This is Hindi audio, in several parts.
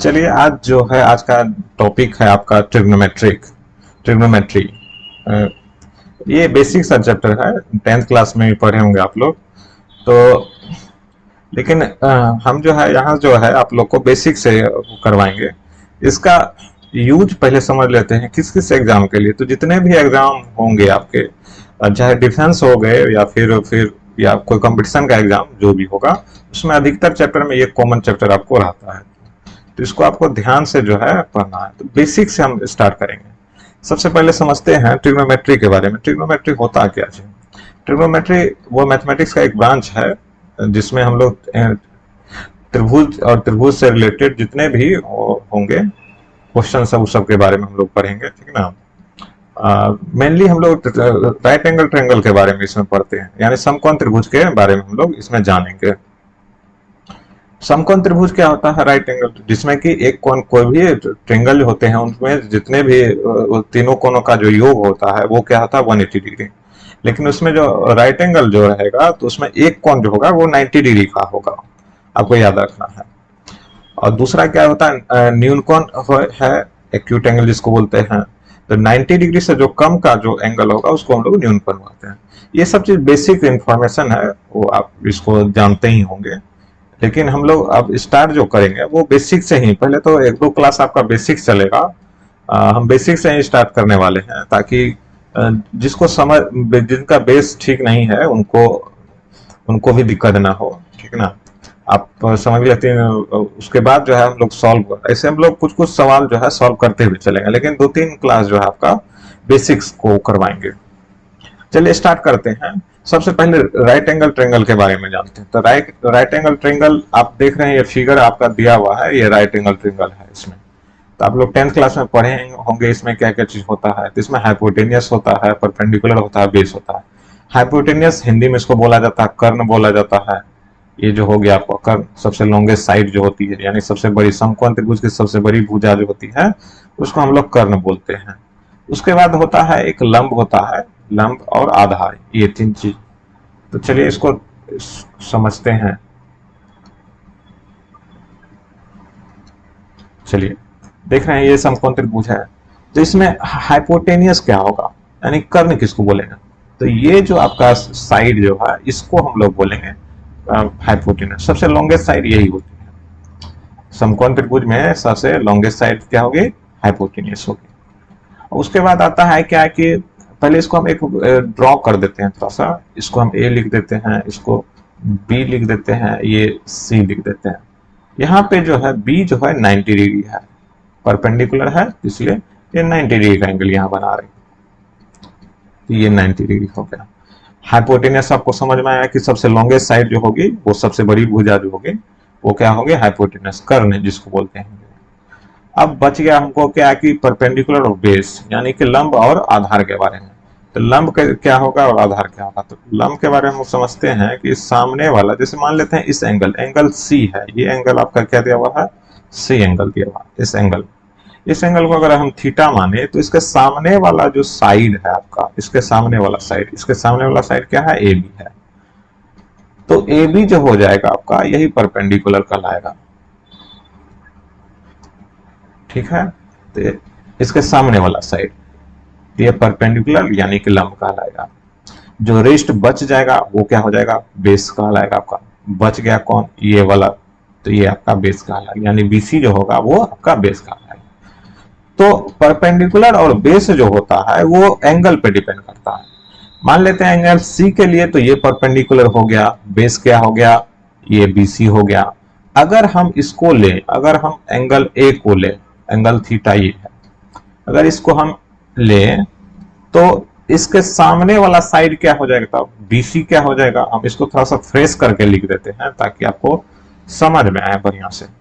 चलिए, आज जो है आज का टॉपिक है आपका ट्रिग्नोमेट्री। ये बेसिक सा चैप्टर है, 10th क्लास में भी पढ़े होंगे आप लोग। तो लेकिन हम जो है यहाँ जो है आप लोग को बेसिक से करवाएंगे। इसका यूज पहले समझ लेते हैं किस किस एग्जाम के लिए। तो जितने भी एग्जाम होंगे आपके, चाहे डिफेंस हो गए या फिर या कोई कंपटीशन का एग्जाम जो भी होगा, उसमें अधिकतर चैप्टर में ये कॉमन चैप्टर आपको रहता है। तो इसको आपको ध्यान से जो है पढ़ना है। तो बेसिक से हम स्टार्ट करेंगे। सबसे पहले समझते हैं ट्रिग्नोमेट्री के बारे में। ट्रिग्नोमेट्री होता क्या है? ट्रिग्नोमेट्री वो मैथमेटिक्स का एक ब्रांच है जिसमें हम लोग त्रिभुज और त्रिभुज से रिलेटेड जितने भी होंगे क्वेश्चन सब उस सब के बारे में हम लोग पढ़ेंगे, ठीक ना। मेनली हम लोग राइट एंगल ट्रायंगल के बारे में इसमें पढ़ते हैं, यानी समकोण त्रिभुज के बारे में हम लोग इसमें जानेंगे। समकोण त्रिभुज क्या होता है? राइट एंगल, जिसमें कि एक कोण, कोई भी ट्रायंगल होते हैं उनमें जितने भी तीनों कोणों का जो योग होता है वो क्या होता है? 180 डिग्री। लेकिन उसमें जो राइट एंगल जो रहेगा तो उसमें एक कोण जो होगा वो 90 डिग्री का होगा, आपको याद रखना है। और दूसरा क्या होता है? न्यून कोण है, एक्यूट एंगल जिसको बोलते हैं। तो 90 डिग्री से जो कम का जो एंगल होगा उसको हम लोग न्यून कोण बोलते हैं। ये सब चीज बेसिक इंफॉर्मेशन है, वो आप इसको जानते ही होंगे। लेकिन हम लोग अब स्टार्ट जो करेंगे वो बेसिक से ही। पहले तो एक दो क्लास आपका बेसिक चलेगा। हम बेसिक से ही स्टार्ट करने वाले हैं, ताकि जिसको समझ, जिनका बेस ठीक नहीं है उनको उनको भी दिक्कत ना हो, ठीक ना। आप समझ लेते हैं। उसके बाद जो है हम लोग सॉल्व, ऐसे हम लोग कुछ कुछ सवाल जो है सॉल्व करते हुए चलेंगे, लेकिन 2-3 क्लास जो है आपका बेसिक्स को करवाएंगे। चलिए स्टार्ट करते हैं। सबसे पहले राइट एंगल ट्रायंगल के बारे में जानते हैं। तो राइट एंगल ट्रायंगल आप देख रहे हैं, ये फिगर आपका दिया हुआ है, ये राइट एंगल ट्रायंगल है। इसमें तो आप लोग 10th क्लास में पढ़े होंगे इसमें क्या क्या चीज होता है। तो इसमें हाइपोटेनियस होता है, परपेंडिकुलर होता है, बेस होता है। हाइपोटेनियस हिंदी में इसको बोला जाता है कर्ण बोला जाता है। ये जो हो गया आपका कर्ण, सबसे लॉन्गेस्ट साइड जो होती है, यानी सबसे बड़ी समकोण त्रिभुज की सबसे बड़ी भुजा जो होती है उसको हम लोग कर्ण बोलते हैं। उसके बाद होता है एक लंब होता है, लंब और आधार, ये 3 चीज। तो चलिए इसको समझते हैं। चलिए देख रहे हैं ये समकोण त्रिभुज है। तो इसमें हाइपोटेनियस क्या होगा, यानी कर्ण किसको बोलेंगे? तो ये जो आपका साइड जो है इसको हम लोग बोलेंगे हाइपोटेनियस। सबसे लॉन्गेस्ट साइड यही होती है समकोण त्रिभुज में। सबसे लॉन्गेस्ट साइड क्या होगी? हाइपोटेनियस होगी। उसके बाद आता है क्या कि पहले इसको हम एक ड्रॉ कर देते हैं थोड़ा सा। इसको हम ए लिख देते हैं, इसको बी लिख देते हैं, ये सी लिख देते हैं। यहाँ पे जो है बी जो है 90 डिग्री है, परपेंडिकुलर है, इसलिए ये 90 डिग्री का एंगल यहाँ बना रही है। ये 90 डिग्री हो गया। हाइपोटेनियस आपको समझ में आया कि सबसे लॉन्गेस्ट साइड जो होगी वो सबसे बड़ी भुजा जो होगी वो क्या होगी? हाइपोटेनियस, कर्ण जिसको बोलते हैं। अब बच गया हमको क्या कि परपेंडिकुलर और बेस, यानी कि लंब और आधार के बारे में। तो लंब क्या होगा और आधार क्या होगा? तो लंब के बारे में हम समझते हैं कि सामने वाला, जैसे मान लेते हैं इस एंगल सी है, ये एंगल आपका क्या दिया हुआ है? सी एंगल दिया हुआ। इस एंगल को अगर हम थीटा माने तो इसके सामने वाला जो साइड है आपका, इसके सामने वाला साइड क्या है? ए बी है। तो ए बी जो हो जाएगा आपका, यही परपेंडिकुलर कहलाएगा, ठीक है। तो इसके सामने वाला साइड ये परपेंडिकुलर यानी कि लंब कहलाएगा। जो रेस्ट बच जाएगा वो क्या हो जाएगा? बेस कहलाएगा आपका। बच गया कौन? ये वाला, तो ये आपका बेस कहलाएगा, यानी बीसी जो होगा वो आपका बेस कहलाएगा। तो परपेंडिकुलर और बेस जो होता है वो एंगल पे डिपेंड करता है। मान लेते हैं एंगल सी के लिए, तो ये परपेंडिकुलर हो गया, बेस क्या हो गया? ये बीसी हो गया। अगर हम इसको ले, अगर हम एंगल ए को ले, एंगल थीटा ये है, अगर इसको हम ले तो इसके सामने वाला साइड क्या हो जाएगा? तो बीसी क्या हो जाएगा? हम इसको थोड़ा सा फ्रेश करके लिख देते हैं ताकि आपको समझ में आए बढ़िया से।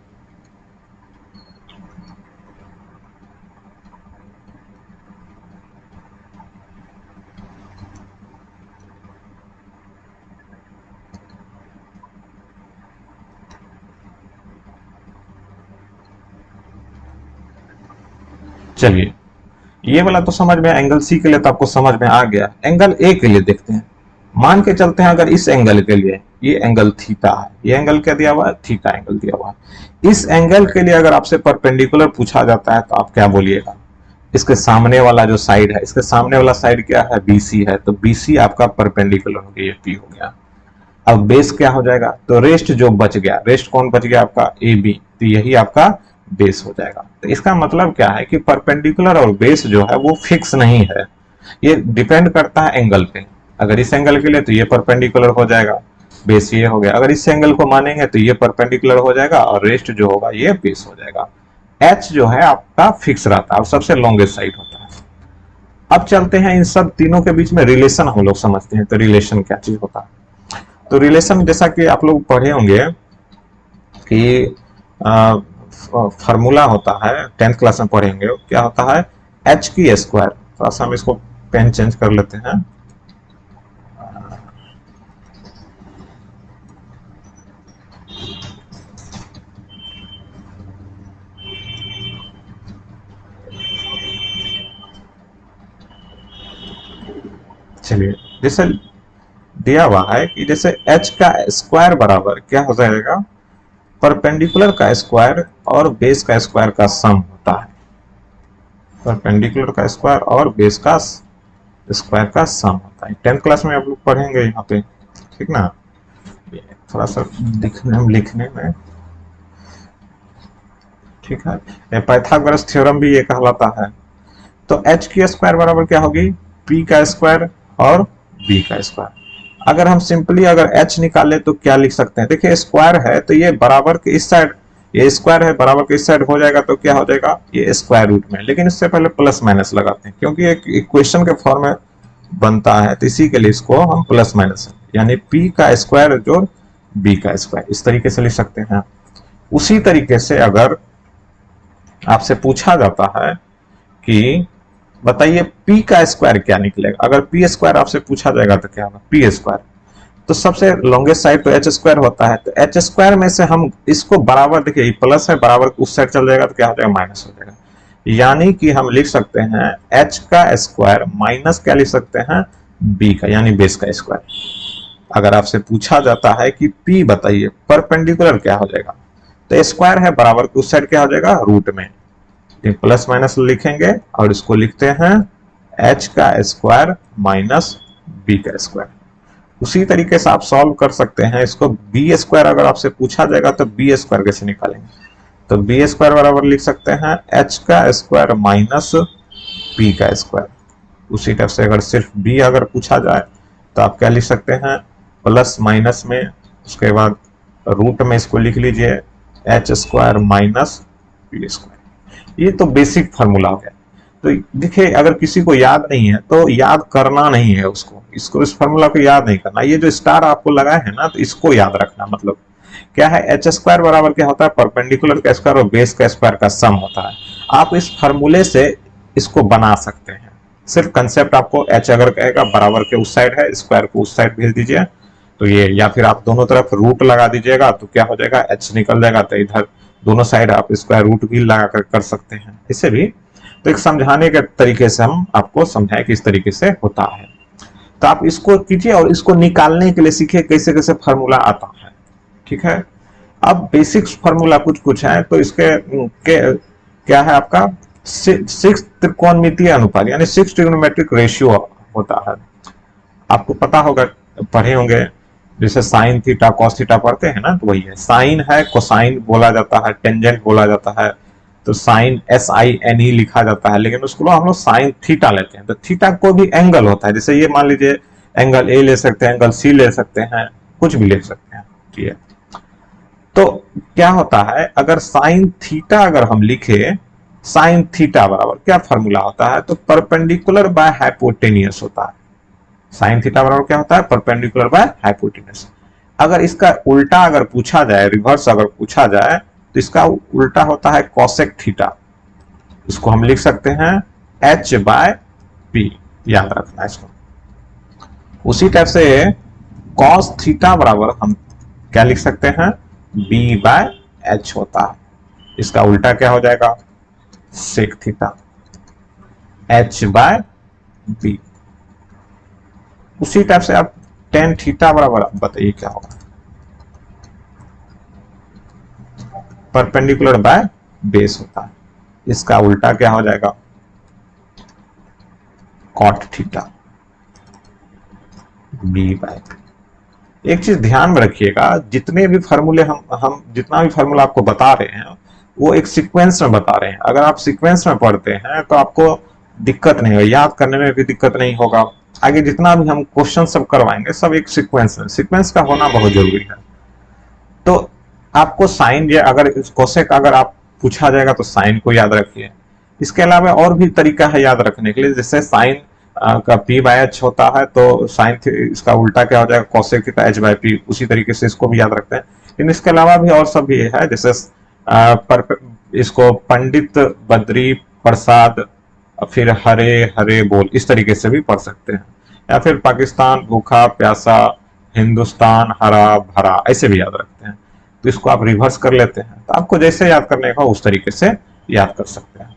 चलिए ये वाला तो समझ में, एंगल सी के लिए तो आपको समझ में आ गया। एंगल ए के लिए देखते हैं। मान के चलते हैं अगर इस एंगल के लिए ये एंगल थीटा है, ये एंगल क्या दिया हुआ है, थीटा एंगल दिया हुआ है। इस एंगल के लिए अगर आपसे परपेंडिकुलर पूछा जाता है तो आप क्या बोलिएगा, इसके सामने वाला जो साइड है, इसके सामने वाला साइड क्या है, बीसी है, तो बीसी आपका परपेंडिकुलर हो गया, ये पी हो गया। अब बेस क्या हो जाएगा, तो रेस्ट जो बच गया, रेस्ट कौन बच गया आपका, ए बी, तो यही आपका बेस हो जाएगा। तो इसका मतलब क्या है कि परपेंडिकुलर और बेस जो है वो फिक्स नहीं है, ये डिपेंड करता है एंगल पे। अगर इस एंगल के लिए तो ये परपेंडिकुलर हो जाएगा, बेस ये हो गया। अगर इस एंगल को मानेंगे तो ये परपेंडिकुलर हो जाएगा और रेस्ट जो होगा ये बेस हो जाएगा। एच जो है आपका फिक्स रहता है और सबसे लॉन्गेस्ट साइड होता है। अब चलते हैं इन सब तीनों के बीच में रिलेशन हम लोग समझते हैं, तो रिलेशन क्या चीज होता है। तो रिलेशन जैसा कि आप लोग पढ़े होंगे कि फार्मूला होता है, 10th क्लास में पढ़ेंगे, क्या होता है, एच की स्क्वायर। थोड़ा सा हम इसको पेन चेंज कर लेते हैं। चलिए, जैसे दिया हुआ है कि जैसे एच का स्क्वायर बराबर क्या हो जाएगा, परपेंडिकुलर का स्क्वायर और बेस का स्क्वायर का सम होता है। परपेंडिकुलर का स्क्वायर और बेस का स्क्वायर का सम होता है। 10th क्लास में आप लोग पढ़ेंगे यहाँ पे, ठीक ना। थोड़ा सा लिखने में ठीक है। पाइथागोरस थ्योरम भी ये कहलाता है। तो एच की स्क्वायर बराबर क्या होगी, पी का स्क्वायर और बी का स्क्वायर। अगर हम सिंपली अगर एच निकाले तो क्या लिख सकते हैं, देखिए स्क्वायर है तो ये बराबर के इस साइड, ये स्क्वायर है बराबर के इस साइड हो जाएगा, तो क्या हो जाएगा, ये स्क्वायर रूट में। लेकिन इससे पहले प्लस माइनस लगाते हैं क्योंकि एक इक्वेशन के फॉर्म में बनता है, तो इसी के लिए इसको हम प्लस माइनस यानी पी का स्क्वायर जोड़ बी का स्क्वायर इस तरीके से लिख सकते हैं। उसी तरीके से अगर आपसे पूछा जाता है कि बताइए पी का स्क्वायर क्या निकलेगा, अगर पी स्क्वायर आपसे पूछा जाएगा तो क्या होगा, पी स्क्वायर, तो सबसे लॉन्गेस्ट साइड तो एच स्क्वायर होता है, तो एच स्क्वायर में से हम इसको बराबर, देखिए प्लस है बराबर उस साइड चल जाएगा तो क्या हो जाएगा, माइनस हो जाएगा। यानी कि हम लिख सकते हैं एच का स्क्वायर माइनस क्या लिख सकते हैं, बी का, यानी बेस का स्क्वायर। अगर आपसे पूछा जाता है कि पी बताइए परपेंडिकुलर क्या हो जाएगा, तो स्क्वायर है बराबर उस साइड क्या हो जाएगा, रूट में, प्लस माइनस लिखेंगे और इसको लिखते हैं एच का स्क्वायर माइनस बी का स्क्वायर। उसी तरीके से आप सॉल्व कर सकते हैं इसको, बी स्क्वायर अगर आपसे पूछा जाएगा तो बी स्क्वायर कैसे निकालेंगे, तो बी स्क्वायर बराबर लिख सकते हैं एच का स्क्वायर माइनस बी का स्क्वायर। उसी तरह से अगर सिर्फ बी अगर पूछा जाए तो आप क्या लिख सकते हैं, प्लस माइनस में उसके बाद रूट में इसको लिख लीजिए H square minus B square. ये तो बेसिक फार्मूला हो गया। तो देखिए अगर किसी को याद नहीं है तो याद करना नहीं है उसको, इसको इस फार्मूला को याद नहीं करना, ये जो स्टार आपको लगा है ना तो इसको याद रखना। मतलब क्या है, एच स्क्वायर बराबर क्या होता है, परपेंडिकुलर का स्क्वायर और बेस का स्क्वायर का सम होता है। आप इस फार्मूले से इसको बना सकते हैं। सिर्फ कंसेप्ट आपको, एच अगर कहेगा बराबर के उस साइड है, स्क्वायर को उस साइड भेज दीजिए तो ये, या फिर आप दोनों तरफ रूट लगा दीजिएगा तो क्या हो जाएगा, एच निकल जाएगा, तो इधर दोनों साइड आप स्क्वायर रूट भी लगा कर सकते हैं इसे भी। तो एक समझाने के तरीके से हम आपको समझाएं कि इस तरीके से होता है। तो आप इसको कीजिए और इसको निकालने के लिए सीखिए कैसे कैसे फार्मूला आता है, ठीक है। अब बेसिक फार्मूला कुछ है, तो इसके क्या है आपका, 6 त्रिकोणमितीय अनुपात यानी 6 ट्रिग्नोमेट्रिक रेशियो होता है। आपको पता होगा, पढ़े होंगे, जैसे साइन थीटा कॉस थीटा पढ़ते हैं ना, तो वही है। साइन है, कोसाइन बोला जाता है, टेंजेंट बोला जाता है, तो साइन SINE लिखा जाता है, लेकिन उसको हम लोग साइन थीटा लेते हैं। तो थीटा को भी एंगल होता है, जैसे ये मान लीजिए एंगल A ले सकते हैं, एंगल C ले सकते हैं, कुछ भी ले सकते हैं, ठीक है। तो क्या होता है, अगर साइन थीटा अगर हम लिखे, साइन थीटा बराबर क्या फॉर्मूला होता है, तो परपेंडिकुलर बाय हाइपोटेनियस होता है। साइन थीटा बराबर क्या होता है, परपेंडिकुलर बाय हाइपोटेनस। अगर इसका उल्टा अगर पूछा जाए, रिवर्स अगर पूछा जाए, तो इसका उल्टा होता है कॉसेक थीटा। इसको हम लिख सकते हैं एच बाय पी, याद रखना इसको। उसी टाइप से कॉस थीटा बराबर हम क्या लिख सकते हैं, बी बाय एच होता है। इसका उल्टा क्या हो जाएगा, sec theta, H by B. उसी टाइप से आप टेन थीटा बराबर बताइए क्या होगा, परपेंडिकुलर बाय बेस होता है। इसका उल्टा क्या हो जाएगा, कॉट थीटा बी बाय। एक चीज ध्यान में रखिएगा, जितने भी फार्मूले हम जितना भी फार्मूला आपको बता रहे हैं वो एक सीक्वेंस में बता रहे हैं। अगर आप सीक्वेंस में पढ़ते हैं तो आपको दिक्कत नहीं होगी, याद करने में भी दिक्कत नहीं होगा। आगे जितना भी हम क्वेश्चन सब करवाएंगे सब एक सीक्वेंस में, सीक्वेंस का होना बहुत जरूरी है। तो आपको साइन, ये अगर कोसेक अगर आप पूछा जाएगा तो साइन को याद रखिए। इसके अलावा और भी तरीका है याद रखने के लिए, जैसे साइन का पी बाय एच होता है तो साइन इसका उल्टा क्या हो जाएगा, cosec theta H by P. उसी तरीके से इसको भी याद रखते हैं। लेकिन इसके अलावा भी और सब भी है, जैसे इसको पंडित बद्री प्रसाद फिर हरे हरे बोल, इस तरीके से भी पढ़ सकते हैं। या फिर पाकिस्तान भूखा प्यासा, हिंदुस्तान हरा भरा, ऐसे भी याद रखते हैं। तो इसको आप रिवर्स कर लेते हैं, तो आपको जैसे याद करने का उस तरीके से याद कर सकते हैं।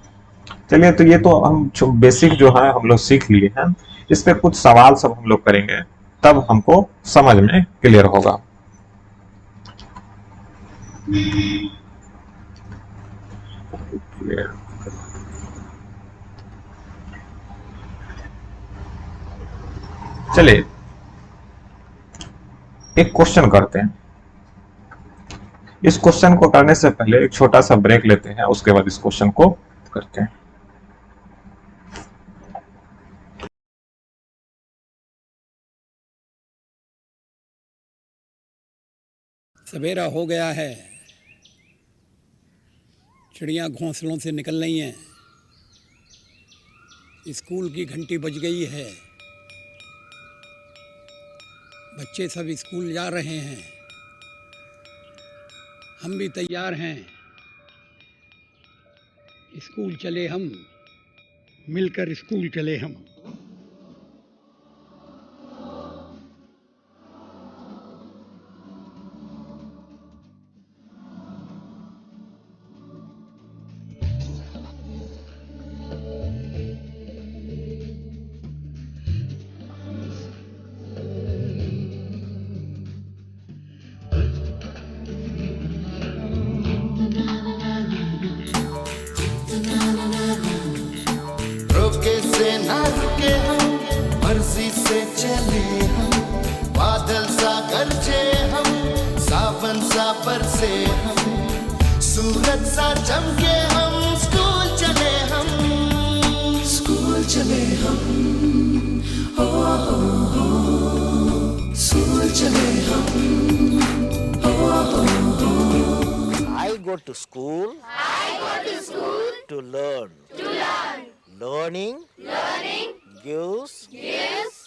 चलिए, तो ये तो हम बेसिक जो है हम लोग सीख लिए हैं। इस पे कुछ सवाल सब हम लोग करेंगे, तब हमको समझ में क्लियर होगा। चलिए एक क्वेश्चन करते हैं। इस क्वेश्चन को करने से पहले एक छोटा सा ब्रेक लेते हैं, उसके बाद इस क्वेश्चन को करते हैं। सवेरा हो गया है, चिड़ियाँ घोंसलों से निकल रही हैं, स्कूल की घंटी बज गई है, बच्चे सब स्कूल जा रहे हैं, हम भी तैयार हैं, स्कूल चले हम, मिलकर स्कूल चले हम। सूरज सा चमके हम, स्कूल चले हम, स्कूल चले हम, हो स्कूल चले हम, हो। I go to school to learn. Learning gives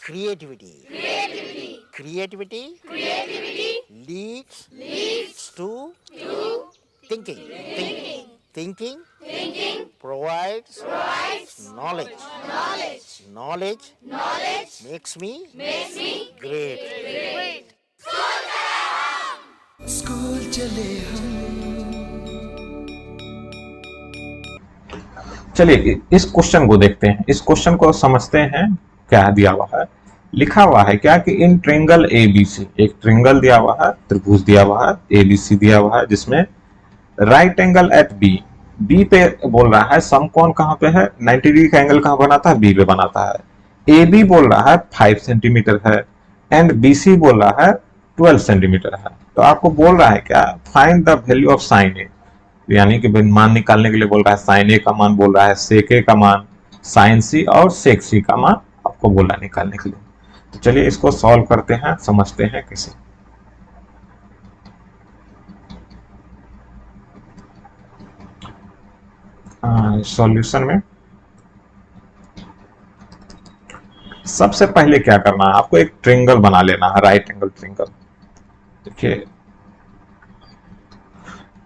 creativity. Creativity leads to thinking. Thinking provides knowledge. Knowledge makes me great. School चले हम। चलिए इस क्वेश्चन को देखते हैं, इस क्वेश्चन को समझते हैं। क्या दिया हुआ है, लिखा हुआ है क्या कि इन ट्रिंगल एबीसी, एक ट्रिंगल दिया हुआ है, त्रिभुज दिया हुआ है, एबीसी दिया हुआ है, जिसमें right angle at B, B पे बोल रहा है समकोण कहां पे है, 90 डिग्री का एंगल कहां बनाता है, बी पे बनाता है। ए बी बोल रहा है 5 सेंटीमीटर है, एंड बी सी बोल रहा है 12 सेंटीमीटर है। तो आपको बोल रहा है क्या, find the value of sine a, यानी कि मान निकालने के लिए बोल रहा है। साइन ए का मान बोल रहा है, सेक ए का मान, साइन सी और सेक सी का मान आपको बोला निकालने के लिए। तो चलिए इसको सॉल्व करते हैं, समझते हैं कैसे। सॉल्यूशन में सबसे पहले क्या करना है, आपको एक ट्रिंगल बना लेना है, राइट एंगल ट्रिंगल। देखिए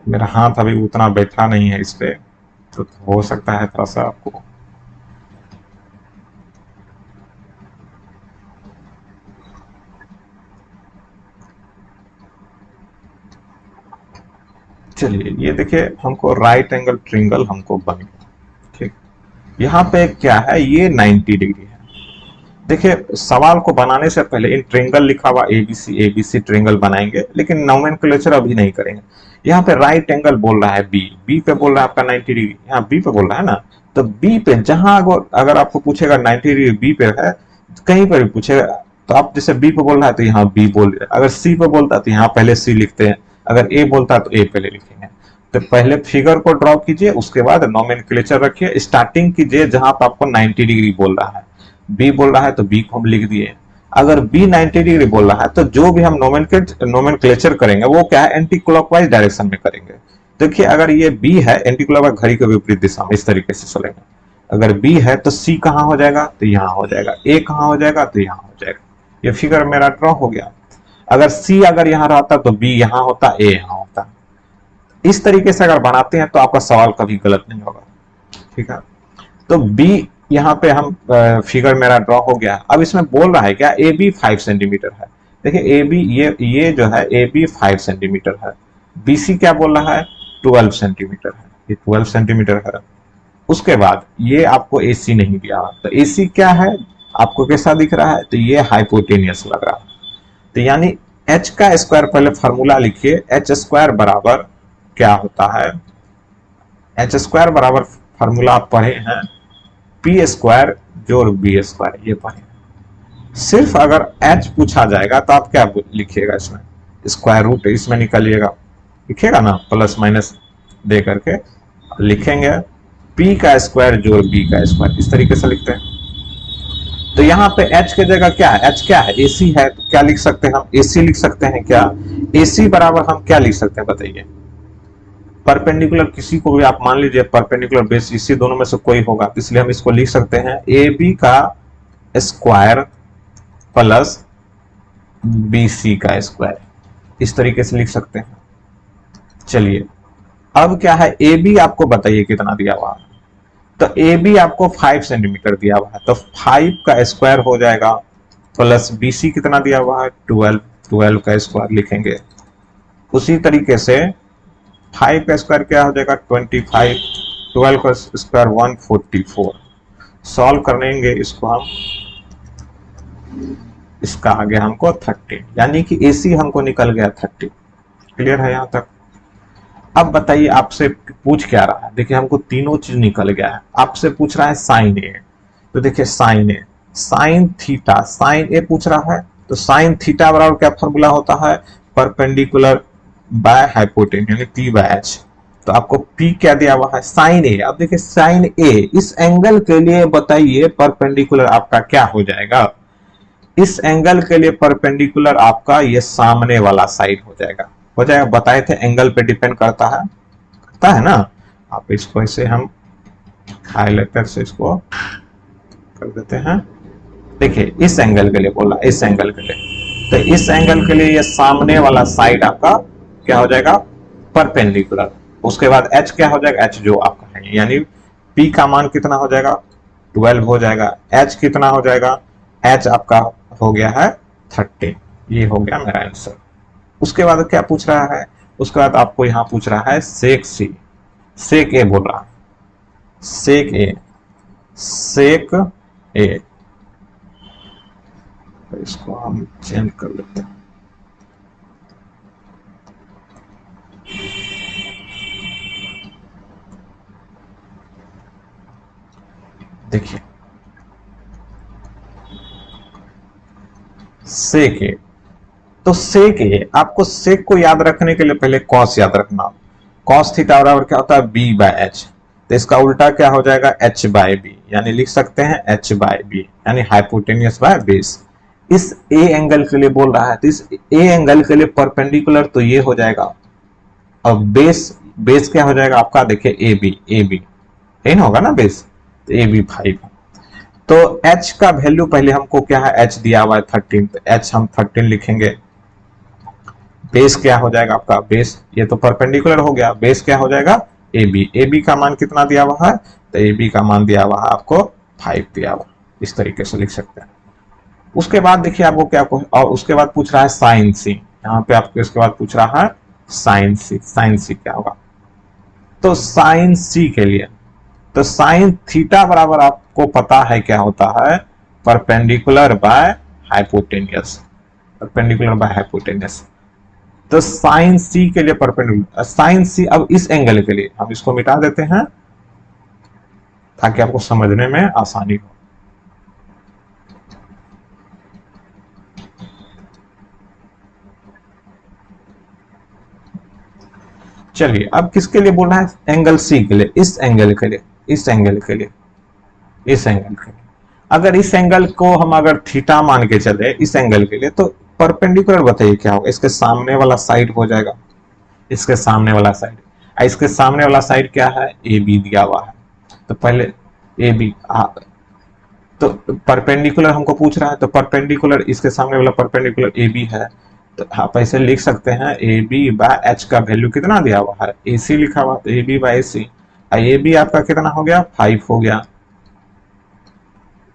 मेरा हाथ अभी उतना बैठा नहीं है इस पे, तो हो सकता है थोड़ा सा आपको चलिए ये देखिए हमको राइट एंगल ट्रिंगल हमको बन गया। ठीक, यहाँ पे क्या है, ये 90 डिग्री है। देखिए सवाल को बनाने से पहले इन ट्रिंगल लिखा हुआ एबीसी, एबीसी ट्रिंगल बनाएंगे, लेकिन नोमेनक्लेचर अभी नहीं करेंगे। यहाँ पे राइट एंगल बोल रहा है बी, बी पे बोल रहा है आपका 90 डिग्री, यहाँ बी पे बोल रहा है ना, तो बी पे जहां अगर आपको पूछेगा 90 डिग्री बी पे है, कहीं पर भी पूछेगा तो आप जैसे बी पे बोल रहा है तो यहाँ बी बोल, अगर सी पे बोलता है तो यहाँ पहले सी लिखते हैं, अगर ए बोलता है तो ए पहले लिखेंगे। तो पहले फिगर को ड्रॉ कीजिए, उसके बाद नोमेनक्लेचर रखिए, स्टार्टिंग कीजिए जहां पर आपको 90 डिग्री बोल रहा है, बी बोल रहा है तो बी को हम लिख दिए। अगर बी 90 डिग्री बोल रहा है तो जो भी हम नोमेनक्लेचर करेंगे वो क्या है, एंटी क्लॉकवाइज डायरेक्शन में करेंगे। देखिए अगर ये बी है, एंटी क्लॉकवाइज घड़ी के विपरीत दिशा में इस तरीके से चलेंगे। अगर बी है तो सी कहां हो जाएगा, तो यहां हो जाएगा, ए कहां हो जाएगा, तो यहां हो जाएगा। ये फिगर मेरा ड्रॉ हो गया। अगर सी अगर यहां रहता तो बी यहां होता, ए यहां होता। इस तरीके से अगर बनाते हैं तो आपका सवाल कभी गलत नहीं होगा, ठीक है। तो बी यहाँ पे हम फिगर मेरा ड्रॉ हो गया। अब इसमें बोल रहा है क्या, ए बी 5 सेंटीमीटर है। देखिए ए बी ये जो है ए बी 5 सेंटीमीटर है, बी सी क्या बोल रहा है 12 सेंटीमीटर है, ये 12 सेंटीमीटर है। उसके बाद ये आपको ए सी नहीं दिया, तो ए सी क्या है आपको कैसा दिख रहा है, तो ये हाइपोटेनियस लग रहा है। तो यानी एच का स्क्वायर, पहले फॉर्मूला लिखिए, एच स्क्वायर बराबर क्या होता है, एच स्क्वायर बराबर फॉर्मूला आप पढ़े हैं पी स्क्वायर जोड़ बी स्क्वायर, ये पढ़े। सिर्फ अगर एच पूछा जाएगा तो आप क्या लिखिएगा, इसमें स्क्वायर रूट इसमें निकालिएगा, लिखिएगा ना, प्लस माइनस दे करके लिखेंगे पी का स्क्वायर जोड़ बी का स्क्वायर, इस तरीके से लिखते हैं। तो यहाँ पे एच की जगह क्या है, एच क्या है, एसी है, तो क्या लिख सकते हैं हम, एसी लिख सकते हैं। क्या एसी बराबर हम क्या लिख सकते हैं बताइए, परपेंडिकुलर किसी को भी आप मान लीजिए, परपेंडिकुलर बेस इसी दोनों में से कोई होगा, तो इसलिए हम इसको लिख सकते हैं ए बी का स्क्वायर प्लस बी सी का स्क्वायर, इस तरीके से लिख सकते हैं। चलिए अब क्या है, ए बी आपको बताइए कितना दिया हुआ है, तो ए बी आपको 5 सेंटीमीटर दिया हुआ है, तो 5 का स्क्वायर हो जाएगा प्लस बी सी कितना दिया हुआ है 12 का स्क्वायर लिखेंगे। उसी तरीके से 5 का स्क्वायर क्या हो जाएगा 25, 12 का स्क्वायर 144। सॉल्व करेंगे इसको हम, इसका आ गया हमको 30, यानी कि एसी हमको निकल गया 30। क्लियर है यहाँ तक। अब बताइए आपसे पूछ क्या रहा है, देखिए हमको तीनों चीज निकल गया है। आपसे पूछ रहा है साइन ए, तो देखिए साइन ए, साइन थीटा, साइन ए पूछ रहा है, तो साइन थीटा बराबर क्या फॉर्मूला होता है, परपेंडिकुलर बाय हाइपोटेन्यूज यानी पी बाय एच। तो आपको पी क्या दिया हुआ है साइन ए। अब देखिए साइन ए इस एंगल के लिए बताइए परपेंडिकुलर आपका क्या हो जाएगा, इस एंगल के लिए परपेंडिकुलर आपका ये सामने वाला साइड हो जाएगा, बताए थे एंगल पे डिपेंड करता है ना। आप इसको ऐसे हम हाइलाइटर से इसको कर देते हैं। देखिए इस एंगल के लिए बोला, इस एंगल के लिए, तो इस एंगल के लिए ये सामने वाला साइड आपका क्या हो जाएगा परपेंडिकुलर। उसके बाद एच क्या हो जाएगा, एच जो आपका है, यानी पी का मान कितना हो जाएगा 12 हो जाएगा, एच कितना हो जाएगा, एच आपका हो गया है 30। ये हो गया मेरा आंसर। उसके बाद क्या पूछ रहा है, उसके बाद आपको यहां पूछ रहा है सेक सी, सेक ए बोल रहा है, सेक ए, सेक ए, तो इसको हम चेंज कर लेते हैं। देखिए सेक ए, तो सेक ए, आपको सेक को याद रखने के लिए पहले कॉस याद रखना। कॉस थीटा बराबर क्या होता है बी बाय एच, तो इसका उल्टा क्या हो जाएगा एच बाय बी, यानी लिख सकते हैं एच बाय बी, यानी हाइपोटेनियस बाय बेस। इस ए एंगल के लिए बोल रहा है, तो इस ए एंगल के लिए परपेंडिकुलर तो ये हो जाएगा, और बेस क्या हो जाएगा आपका, देखिए ए बी, यही ना होगा ना बेस, तो ए बी 5। तो h का वैल्यू पहले हमको क्या है, h दिया हुआ है 13, तो h हम 13 लिखेंगे। बेस क्या हो जाएगा आपका, बेस ये तो परपेंडिकुलर हो गया, बेस क्या हो जाएगा ए बी का मान कितना दिया हुआ है, तो ए बी का मान दिया हुआ है आपको 5 दिया हुआ, इस तरीके से लिख सकते हैं। उसके बाद देखिए आपको क्या, और उसके बाद पूछ रहा है साइन सी, यहाँ पे आपको इसके बाद पूछ रहा है साइन सी, साइन सी क्या होगा, तो साइन सी के लिए तो साइन थीटा बराबर आपको पता है क्या होता है perpendicular by hypotenuse, perpendicular by hypotenuse. तो साइन सी के लिए परपेंडिकुलर, साइन सी, अब इस एंगल के लिए हम इसको मिटा देते हैं ताकि आपको समझने में आसानी हो। चलिए अब किसके लिए बोलना है, एंगल सी के लिए, इस एंगल के लिए, इस एंगल के लिए, इस एंगल के लिए। अगर इस एंगल को हम अगर थीटा मान के चले इस एंगल के लिए, तो परपेंडिकुलर बताइए क्या होगा, इसके सामने वाला साइड हो जाएगा, इसके सामने वाला साइड, इसके सामने वाला साइड क्या है, ए बी दिया हुआ है, तो पहले ए बी, तो परपेंडिकुलर हमको पूछ रहा है, तो परपेंडिकुलर इसके सामने वाला परपेंडिकुलर ए बी है, तो आप ऐसे लिख सकते हैं ए बी बाय एच का वैल्यू कितना दिया हुआ है, ए सी लिखा हुआ, तो A B by A C, A B आपका कितना हो गया 5 हो गया,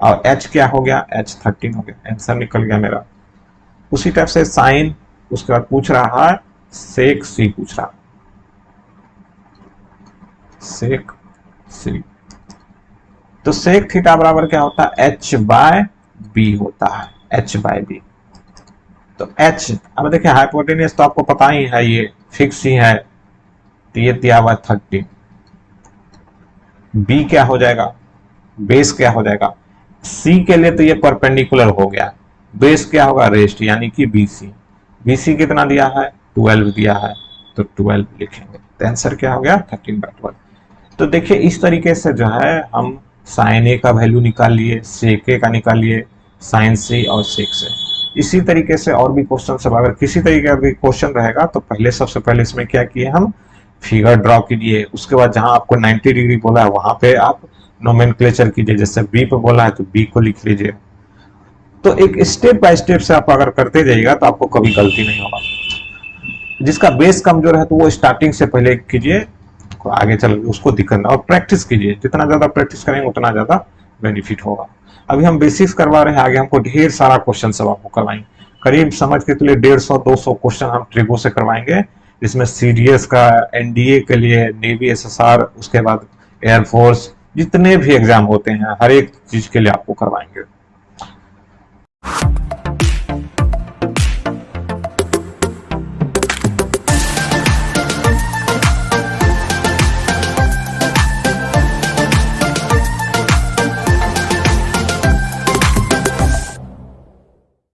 और एच क्या हो गया, एच 13 हो गया, आंसर निकल गया मेरा। उसी टाइप से साइन, उसके बाद पूछ रहा है सेक सी, पूछ रहा सेक सी, तो सेक थीटा बराबर क्या होता है, एच बाय बी होता है, एच बाय बी। तो एच, अब देखिए हाइपोटेनियस तो आपको पता ही है, ये फिक्स ही है, तो ये दिया हुआ 13, बी क्या हो जाएगा, बेस क्या हो जाएगा, सी के लिए तो ये परपेंडिकुलर हो गया, बेस क्या होगा, रेस्ट, यानी कि बीसी, बीसी कितना दिया है 12 दिया है, तो 12 लिखेंगे, तो आंसर क्या हो गया 13/12। तो देखिए इस तरीके से जो है हम साइन ए का वैल्यू निकाल लिए, सेक ए का निकाल लिए, साइन सी और सेक से। इसी तरीके से और भी क्वेश्चन सब अगर किसी तरीके का भी क्वेश्चन रहेगा तो पहले सबसे पहले इसमें क्या किए हम, फिगर ड्रॉ कीजिए, उसके बाद जहां आपको 90 डिग्री बोला है वहां पे आप नोमेनक्लेचर कीजिए, जैसे बी पे बोला है तो बी को लिख लीजिए। तो एक स्टेप बाय स्टेप से आप अगर करते जाइएगा तो आपको कभी गलती नहीं होगा। जिसका बेस कमजोर है तो वो स्टार्टिंग से पहले कीजिए, आगे चल उसको दिक्कत ना, और प्रैक्टिस कीजिए, जितना ज्यादा प्रैक्टिस करेंगे उतना ज्यादा बेनिफिट होगा। अभी हम बेसिक्स करवा रहे हैं, आगे हमको ढेर सारा क्वेश्चन सब आपको करवाएंगे, करीब समझ के चलिए 150-200 क्वेश्चन हम ट्रिगो से करवाएंगे, जिसमें सीडीएस का, एनडीए के लिए, नेवी एसएसआर, उसके बाद एयरफोर्स, जितने भी एग्जाम होते हैं हर एक चीज के लिए आपको करवाएंगे।